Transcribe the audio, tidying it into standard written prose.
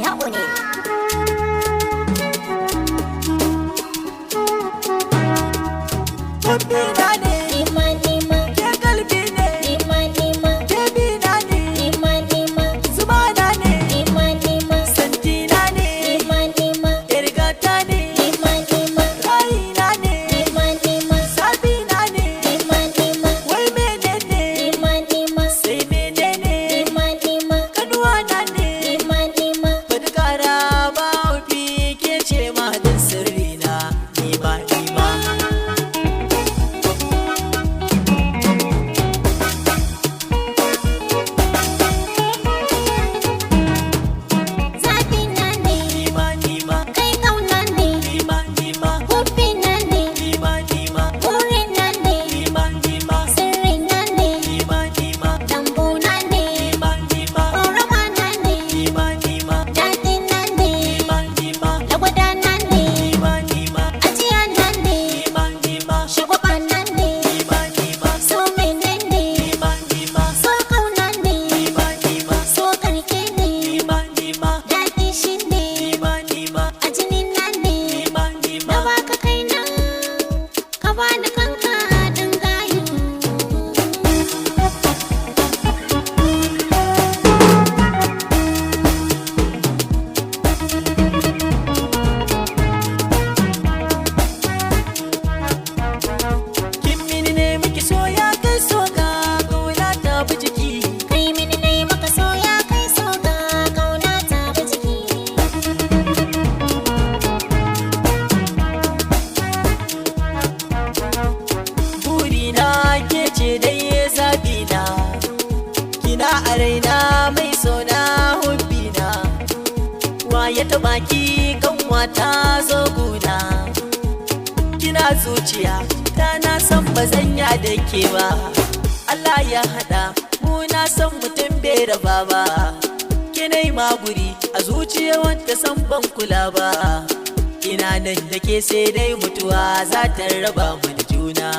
ya'u ne. Kumbina ne, Nima nima, ke kalbi ne, nima nima, ke bina ne, nima nima, zumana ne, nima nima, santina ne, nima nima, irgata ne, nima nima, rayina ne, nima nima, sabina ne, nima nima, wai menene, nima nima, sai menene, nima nima, kanuwana ne, nima nima. fadkara ba ofi ke ce mahadin sirrina, nima nima. Zaɓi na ne, Nima nima, kai ƙauna ne, nima nima, hubbi na ne, nima nima, buri na ne, nima nima, sirri na ne, nima nima, lambu na ne, nima nima, ƙorama na ne, nima nima, daɗi na ne, nima nima, lagwada na ne, nima nima, ajiya na ne, nima nima, shagwaba na ne, nima nima, so menene, nima nima, so ƙauna ne, nima nima, so ƙarke ne, nima nima, daɗi shi ne, nima nima, a jini na ne, nima na nima. baka kaina, ka bani kanka ɗin gayu. Kin mini ne miki so ya kai so ga kauna ta bi jiki. Kai mini ne maka so ya kai so ga ƙauna ta bi jiki. Burina ke ce dai zabina, kina a raina mai sona hubbina. Waye ta baki kanwata zo guna, kina zuciya ta na san bazanya da ke ba. Allah ya haɗa mu na san mutum bai raba ba. Kinai maguri a zuciya wanda san ban kula ba. Ina nan da ke sai dai mutuwa za ta raba mu da juna.